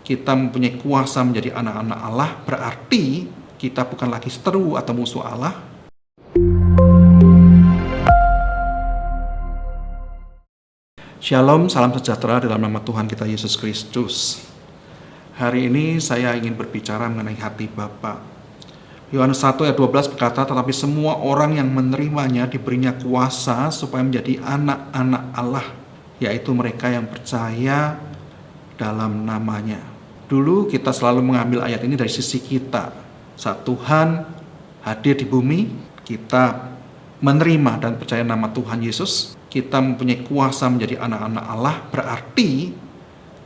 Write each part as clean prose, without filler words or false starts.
kita mempunyai kuasa menjadi anak-anak Allah, berarti kita bukan lagi seteru atau musuh Allah. Shalom, salam sejahtera dalam nama Tuhan kita Yesus Kristus. Hari ini saya ingin berbicara mengenai hati Bapa. Yohanes 1 ayat 12 berkata, tetapi semua orang yang menerimanya diberinya kuasa supaya menjadi anak-anak Allah, yaitu mereka yang percaya dalam namanya. Dulu kita selalu mengambil ayat ini dari sisi kita. Saat Tuhan hadir di bumi, kita menerima dan percaya nama Tuhan Yesus, kita mempunyai kuasa menjadi anak-anak Allah, berarti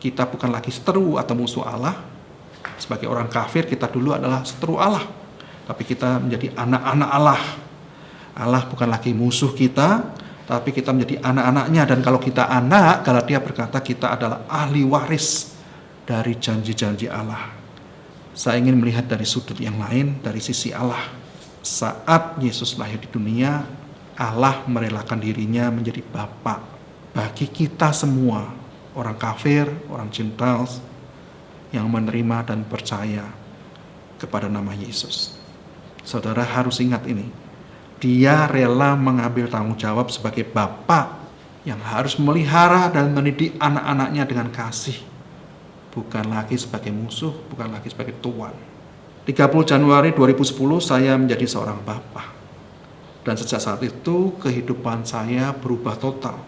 kita bukan lagi seteru atau musuh Allah. Sebagai orang kafir, kita dulu adalah seteru Allah, tapi kita menjadi anak-anak Allah. Allah bukan lagi musuh kita, tapi kita menjadi anak-anaknya. Dan kalau kita anak, Galatia berkata kita adalah ahli waris dari janji-janji Allah. Saya ingin melihat dari sudut yang lain, dari sisi Allah. Saat Yesus lahir di dunia, Allah merelakan dirinya menjadi Bapa bagi kita semua, orang kafir, orang Gentiles, yang menerima dan percaya kepada nama Yesus. Saudara harus ingat ini. Dia rela mengambil tanggung jawab sebagai Bapa yang harus memelihara dan mendidik anak-anaknya dengan kasih. Bukan lagi sebagai musuh, bukan lagi sebagai tuan. 30 Januari 2010 saya menjadi seorang bapa. Dan sejak saat itu kehidupan saya berubah total.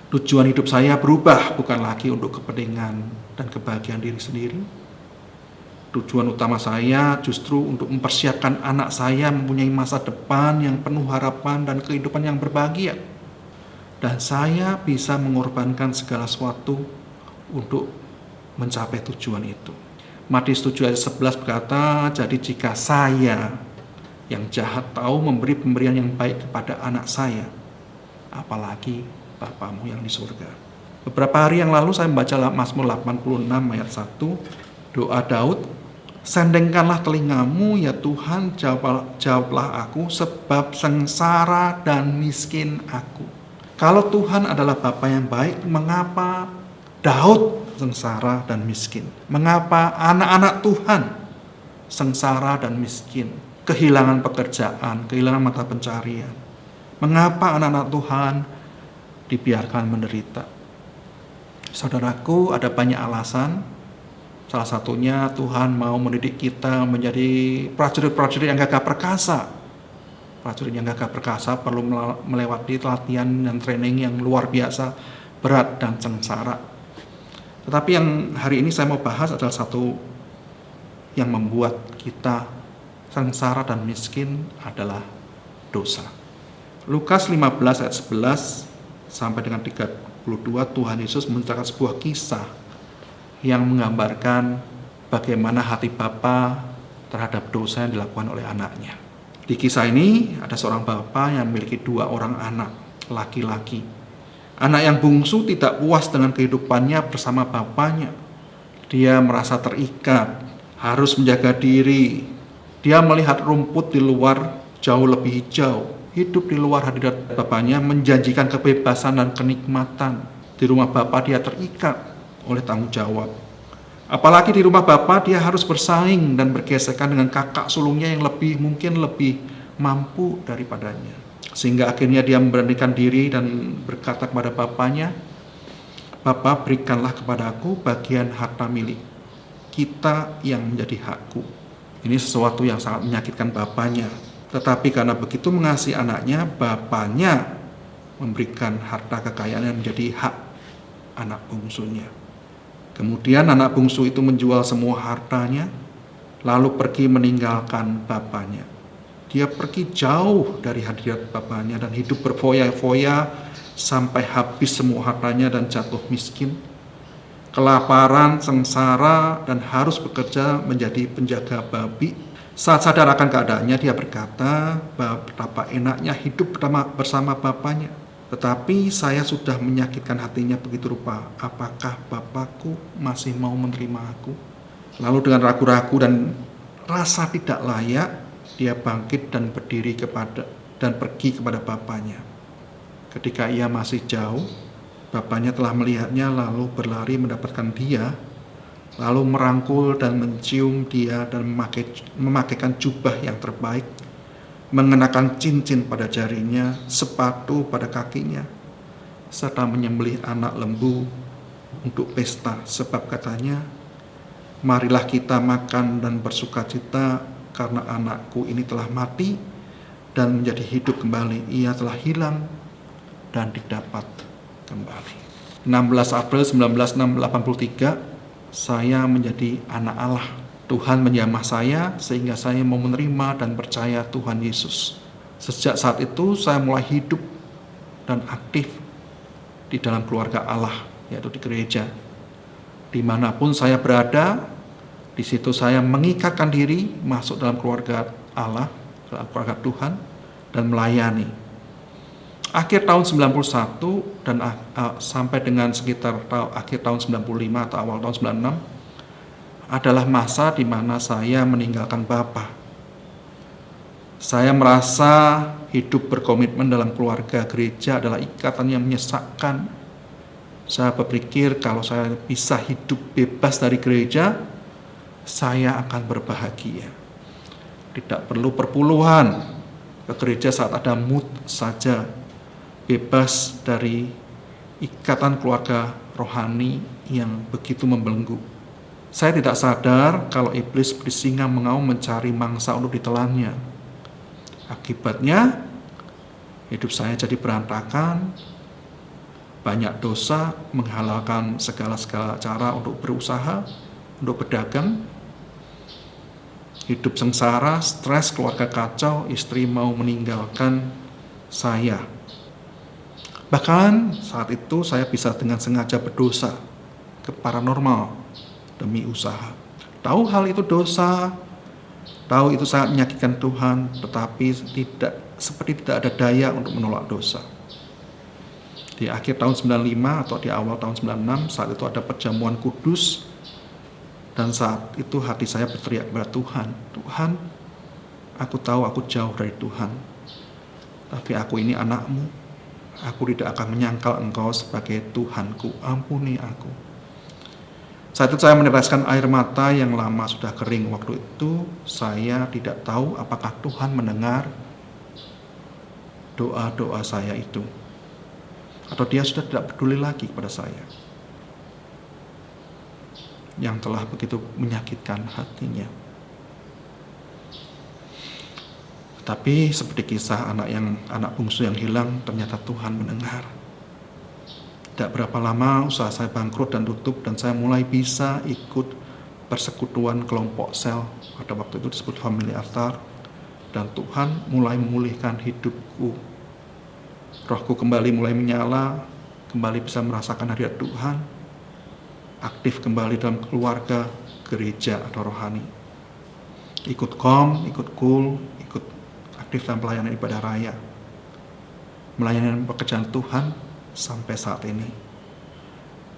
Tujuan hidup saya berubah, bukan lagi untuk kepentingan dan kebahagiaan diri sendiri. Tujuan utama saya justru untuk mempersiapkan anak saya mempunyai masa depan yang penuh harapan dan kehidupan yang berbahagia. Dan saya bisa mengorbankan segala sesuatu untuk mencapai tujuan itu. Matius 7 ayat 11 berkata, jadi jika saya yang jahat tahu memberi pemberian yang baik kepada anak saya, apalagi Bapamu yang di surga. Beberapa hari yang lalu saya membaca Mazmur 86 ayat 1, doa Daud, sendengkanlah telingamu ya Tuhan, jawablah aku, sebab sengsara dan miskin aku. Kalau Tuhan adalah Bapa yang baik, mengapa Daud sengsara dan miskin? Mengapa anak-anak Tuhan sengsara dan miskin? Kehilangan pekerjaan, kehilangan mata pencarian. Mengapa anak-anak Tuhan dibiarkan menderita? Saudaraku, ada banyak alasan. Salah satunya Tuhan mau mendidik kita menjadi prajurit-prajurit yang gagah perkasa. Prajurit yang gagah perkasa perlu melewati latihan dan training yang luar biasa, berat dan sengsara. Tetapi yang hari ini saya mau bahas adalah satu yang membuat kita sengsara dan miskin adalah dosa. Lukas 15 ayat 11 sampai dengan 32 Tuhan Yesus menceritakan sebuah kisah yang menggambarkan bagaimana hati Bapa terhadap dosa yang dilakukan oleh anaknya. Di kisah ini ada seorang bapa yang memiliki 2 orang anak laki-laki. Anak yang bungsu tidak puas dengan kehidupannya bersama bapaknya. Dia merasa terikat, harus menjaga diri. Dia melihat rumput di luar jauh lebih hijau. Hidup di luar hadirat bapaknya menjanjikan kebebasan dan kenikmatan. Di rumah bapak dia terikat oleh tanggung jawab. Apalagi di rumah bapak dia harus bersaing dan bergesekan dengan kakak sulungnya yang mungkin lebih mampu daripadanya. Sehingga akhirnya dia memberanikan diri dan berkata kepada bapaknya, Bapa, berikanlah kepadaku bagian harta milik kita yang menjadi hakku. Ini sesuatu yang sangat menyakitkan bapaknya. Tetapi karena begitu mengasihi anaknya, bapaknya memberikan harta kekayaan yang menjadi hak anak bungsunya. Kemudian anak bungsu itu menjual semua hartanya, lalu pergi meninggalkan bapaknya. Dia pergi jauh dari hadirat bapaknya dan hidup berfoya-foya sampai habis semua hartanya dan jatuh miskin. Kelaparan, sengsara, dan harus bekerja menjadi penjaga babi. Saat sadar akan keadaannya, dia berkata, betapa enaknya hidup bersama bapaknya. Tetapi saya sudah menyakitkan hatinya begitu rupa. Apakah bapakku masih mau menerima aku? Lalu dengan ragu-ragu dan rasa tidak layak, dia bangkit dan berdiri dan pergi kepada bapaknya. Ketika ia masih jauh, bapaknya telah melihatnya lalu berlari mendapatkan dia lalu merangkul dan mencium dia dan memakaikan jubah yang terbaik, mengenakan cincin pada jarinya, sepatu pada kakinya, serta menyembelih anak lembu untuk pesta, sebab katanya, marilah kita makan dan bersukacita karena anakku ini telah mati dan menjadi hidup kembali. Ia telah hilang dan didapat kembali. 16 April 1983, saya menjadi anak Allah. Tuhan menjamah saya sehingga saya mau menerima dan percaya Tuhan Yesus. Sejak saat itu saya mulai hidup dan aktif di dalam keluarga Allah, yaitu di gereja. Dimanapun saya berada, di situ saya mengikatkan diri masuk dalam keluarga Allah, dalam keluarga Tuhan, dan melayani. Akhir tahun 91 dan sampai dengan sekitar akhir tahun 95 atau awal tahun 96 adalah masa di mana saya meninggalkan Bapa. Saya merasa hidup berkomitmen dalam keluarga gereja adalah ikatan yang menyesakkan. Saya berpikir kalau saya bisa hidup bebas dari gereja, saya akan berbahagia. Tidak perlu perpuluhan, ke gereja saat ada mood saja, bebas dari ikatan keluarga rohani yang begitu membelenggu. Saya tidak sadar kalau iblis bersinga mengaum mencari mangsa untuk ditelannya. Akibatnya, hidup saya jadi berantakan, banyak dosa, menghalalkan segala cara untuk berusaha, untuk berdagang, hidup sengsara, stres, keluarga kacau, istri mau meninggalkan saya. Bahkan saat itu saya bisa dengan sengaja berdosa ke paranormal demi usaha. Tahu hal itu dosa, tahu itu sangat menyakitkan Tuhan, tetapi seperti tidak ada daya untuk menolak dosa. Di akhir tahun 95 atau di awal tahun 96, saat itu ada perjamuan kudus, dan saat itu hati saya berteriak kepada Tuhan, Tuhan, aku tahu aku jauh dari Tuhan, tapi aku ini anakmu, aku tidak akan menyangkal Engkau sebagai Tuhanku, ampuni aku. Saat itu saya meneteskan air mata yang lama sudah kering. Waktu itu saya tidak tahu apakah Tuhan mendengar doa-doa saya itu, atau dia sudah tidak peduli lagi kepada saya yang telah begitu menyakitkan hatinya. Tapi seperti kisah anak bungsu yang hilang, ternyata Tuhan mendengar. Tidak berapa lama usaha saya bangkrut dan tutup, dan saya mulai bisa ikut persekutuan kelompok sel, pada waktu itu disebut Family Altar, dan Tuhan mulai memulihkan hidupku. Rohku kembali mulai menyala, kembali bisa merasakan hadirat Tuhan, aktif kembali dalam keluarga, gereja atau rohani. Ikut KOM, ikut KUL, ikut aktif dalam pelayanan ibadah raya, melayani pekerjaan Tuhan sampai saat ini.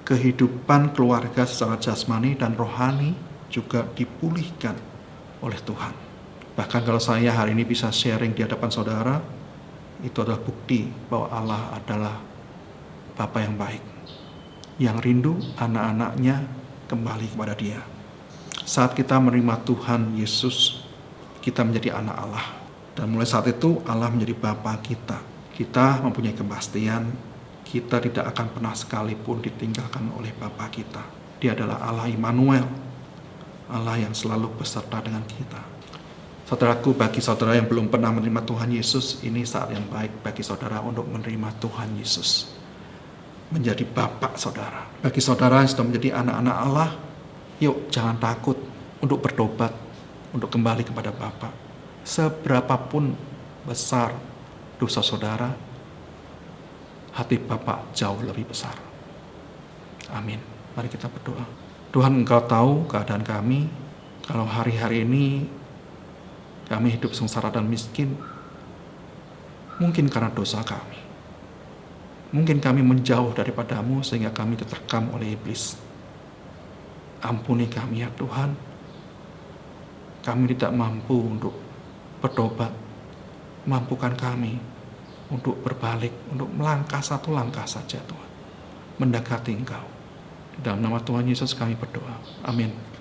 Kehidupan keluarga secara jasmani dan rohani juga dipulihkan oleh Tuhan. Bahkan kalau saya hari ini bisa sharing di hadapan saudara, itu adalah bukti bahwa Allah adalah Bapa yang baik, yang rindu anak-anaknya kembali kepada Dia. Saat kita menerima Tuhan Yesus, kita menjadi anak Allah. Dan mulai saat itu Allah menjadi Bapa kita. Kita mempunyai kepastian kita tidak akan pernah sekalipun ditinggalkan oleh Bapa kita. Dia adalah Allah Immanuel, Allah yang selalu beserta dengan kita. Saudaraku, bagi saudara yang belum pernah menerima Tuhan Yesus, ini saat yang baik bagi saudara untuk menerima Tuhan Yesus, menjadi Bapa saudara. Bagi saudara yang sudah menjadi anak-anak Allah, yuk jangan takut untuk bertobat, untuk kembali kepada Bapa. Seberapapun besar dosa saudara, hati Bapa jauh lebih besar. Amin. Mari kita berdoa. Tuhan, Engkau tahu keadaan kami. Kalau hari-hari ini kami hidup sengsara dan miskin, mungkin karena dosa kami. Mungkin kami menjauh daripadamu sehingga kami diterkam oleh iblis. Ampuni kami ya Tuhan. Kami tidak mampu untuk bertobat. Mampukan kami untuk berbalik, untuk melangkah satu langkah saja Tuhan, mendekati Engkau. Dalam nama Tuhan Yesus kami berdoa. Amin.